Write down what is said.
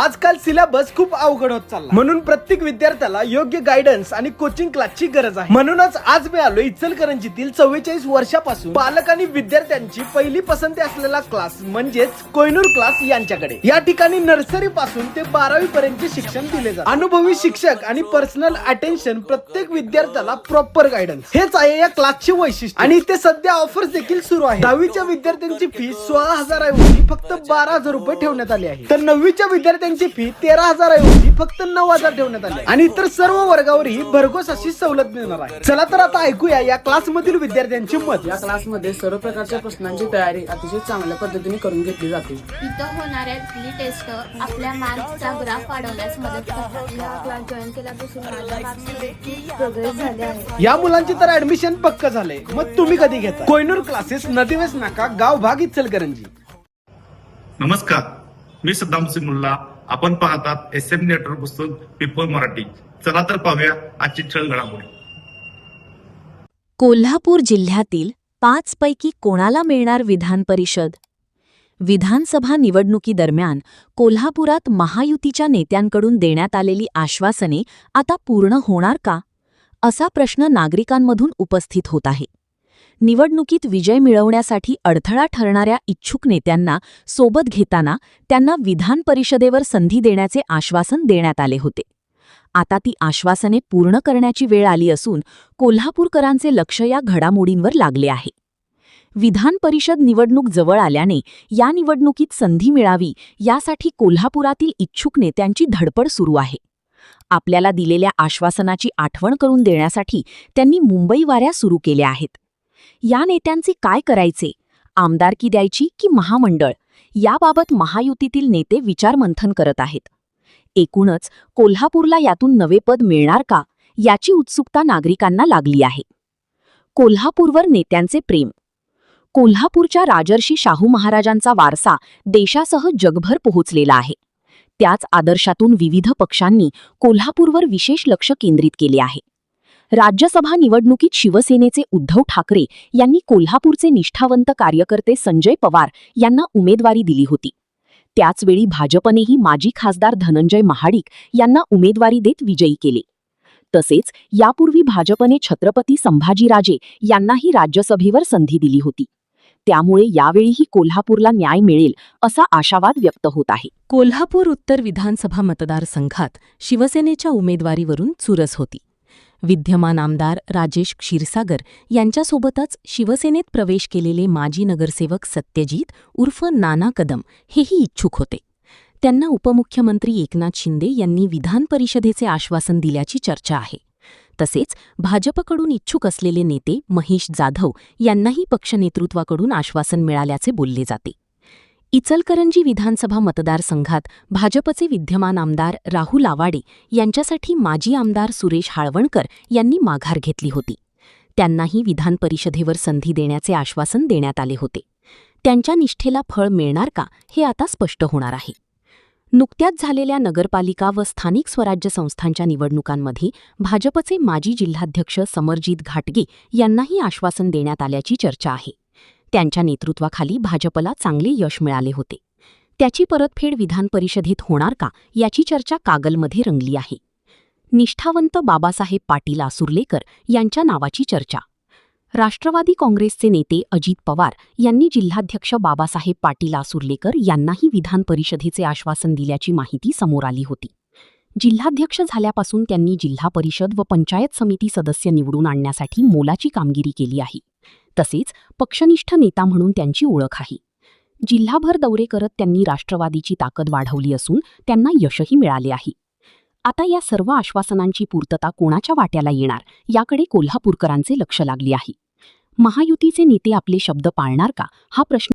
आजकाल सिलेबस खूप अवघड होत चालला, म्हणून प्रत्येक विद्यार्थ्याला योग्य गायडन्स आणि कोचिंग क्लासची गरज आहे। म्हणूनच आज मी आलो इचलकरंजीतील 44 वर्षापासून पालक आणि विद्यार्थ्यांची पहिली पसंती असलेला क्लास म्हणजेच कोहिनूर क्लास यांच्याकडे। या ठिकाणी नर्सरी पासून ते 12वी पर्यंतचे शिक्षण दिले जाते। अनुभवी शिक्षक आणि पर्सनल अटेन्शन, प्रत्येक विद्यार्थ्याला प्रॉपर गायडन्स, हेच आहे या क्लासचे वैशिष्ट्य। आणि इथे सध्या ऑफर्स देखील सुरू आहे। 10वीच्या विद्यार्थ्यांची फी 16,000 ऐवजी फक्त 12,000 रुपये ठेवण्यात आली आहे, तर 9वीच्या विद्यार्थ्यांची फी 13,000 ऐवजी फक्त 9,000 ठेवण्यात आली आहे। आणि इतर सर्व वर्गावरही भरघोस अशी सवलत मिळणार आहे। चला तर आता ऐकूया या क्लास मधील विद्यार्थ्यांचे मत। या क्लासमध्ये सर्व प्रकारच्या प्रश्नांची तयारी अतिशय चांगल्या पद्धतीने करून घेतली जाते। इथं होणाऱ्या वीकली टेस्ट आपल्या मार्क्सचा ग्राफ वाढवण्यास मदत करतात। या क्लास जॉईन केल्यापासून माझ्या मार्क्समध्ये खूप प्रोग्रेस झाले आहे। या मुलांची तर ऍडमिशन पक्क झाले, मग तुम्ही कधी घेता? कोहिनूर क्लासेस, नदीवेस नाका, गाव भाग, इचलकरंजी। नमस्कार, मी सद्दाम सिंग मुल्ला। आपण पाहतात SM नेटवर्क पुस्तक पीपल मराठी। चला तर पाहूया आजची ठळक घडामोडी। कोल्हापूर जिल्ह्यातील 5 पैकी कोणाला मिळणार विधान परिषद? विधानसभा निवडणुकीदरम्यान कोल्हापुरात महायुतीच्या नेत्यांकडून देण्यात आलेली आश्वासने आता पूर्ण होणार का, असा प्रश्न नागरिकांमधून उपस्थित होत आहे। निवडणुकीत विजय मिळवण्यासाठी अडथळा ठरणाऱ्या इच्छुक नेत्यांना सोबत घेताना त्यांना विधान परिषदेवर संधी देण्याचे आश्वासन देण्यात आले होते। आता ती आश्वासने पूर्ण करण्याची वेळ आली असून कोल्हापूरकरांचे लक्ष या घडामोडींवर लागले आहे। विधान परिषद निवडणूक जवळ आल्याने या निवडणुकीत संधी मिळावी यासाठी कोल्हापुरातील इच्छुक नेत्यांची धडपड सुरू आहे। आपल्याला दिलेल्या आश्वासनाची आठवण करून देण्यासाठी त्यांनी मुंबई वाऱ्या सुरू केल्या आहेत। या नेत्यांचे काय करायचे, आमदारकी द्यायची की महामंडळ, याबाबत महायुतीतील नेते विचारमंथन करत आहेत। एकूणच कोल्हापूरला यातून नवे पद मिळणार का, याची उत्सुकता नागरिकांना लागली आहे। कोल्हापूरवर नेत्यांचे प्रेम। कोल्हापूरच्या राजर्षी शाहू महाराजांचा वारसा देशासह जगभर पोहोचलेला आहे। त्याच आदर्शातून विविध पक्षांनी कोल्हापूरवर विशेष लक्ष केंद्रित केले आहे। राज्यसभा निवडणुकीत शिवसेनेचे उद्धव ठाकरे यांनी कोल्हापूरचे निष्ठावंत कार्यकर्ते संजय पवार यांना उमेदवारी दिली होती। त्याचवेळी भाजपनेही माजी खासदार धनंजय महाडिक यांना उमेदवारी देत विजयी केले। तसेच यापूर्वी भाजपने छत्रपती संभाजीराजे यांनाही राज्यसभेवर संधी दिली होती। त्यामुळे यावेळीही कोल्हापूरला न्याय मिळेल असा आशावाद व्यक्त होत आहे। कोल्हापूर उत्तर विधानसभा मतदारसंघात शिवसेनेच्या उमेदवारीवरून चुरस होती। विद्यमान आमदार राजेश क्षीरसागर यांच्यासोबतच शिवसेनेत प्रवेश केलेले माजी नगरसेवक सत्यजित उर्फ नाना कदम हेही इच्छुक होते। त्यांना उपमुख्यमंत्री एकनाथ शिंदे यांनी विधान परिषदेचे आश्वासन दिल्याची चर्चा आहे। तसेच भाजपकडून इच्छुक असलेले नेते महेश जाधव यांनाही पक्षनेतृत्वाकडून आश्वासन मिळाल्याचे बोलले जाते। इचलकरंजी विधानसभा मतदारसंघात भाजपचे विद्यमान आमदार राहुल आवाडे यांच्यासाठी माजी आमदार सुरेश हाळवणकर यांनी माघार घेतली होती। त्यांनाही विधान परिषदेवर संधी देण्याचे आश्वासन देण्यात आले होते। त्यांच्या निष्ठेला फळ मिळणार का, हे आता स्पष्ट होणार आहे। नुकत्याच झालेल्या नगरपालिका व स्थानिक स्वराज्य संस्थांच्या निवडणुकांमध्ये भाजपचे माजी जिल्हाध्यक्ष समरजित घाटगे यांनाही आश्वासन देण्यात आल्याची चर्चा आहे। त्यांच्या नेतृत्वाखाली भाजपला चांगले यश मिळाले होते। त्याची परतफेड विधान परिषदेत होणार का, याची चर्चा कागलमध्ये रंगली आहे। निष्ठावंत बाबासाहेब पाटील आसुर्लेकर यांच्या नावाची चर्चा। राष्ट्रवादी काँग्रेसचे नेते अजित पवार यांनी जिल्हाध्यक्ष बाबासाहेब पाटील आसुर्लेकर यांनाही विधान परिषदेचे आश्वासन दिल्याची माहिती समोर आली होती। जिल्हाध्यक्ष झाल्यापासून त्यांनी जिल्हा परिषद व पंचायत समिती सदस्य निवडून आणण्यासाठी मोलाची कामगिरी केली आहे। तसेच पक्षनिष्ठ नेता म्हणून त्यांची ओळख आहे। जिल्हाभर दौरे करत त्यांनी राष्ट्रवादीची ताकद वाढवली असून त्यांना यशही मिळाले आहे। आता या सर्व आश्वासनांची पूर्तता कोणाच्या वाट्याला येणार, याकडे कोल्हापूरकरांचे लक्ष लागले आहे। महायुतीचे नेते आपले शब्द पाळणार का, हा प्रश्न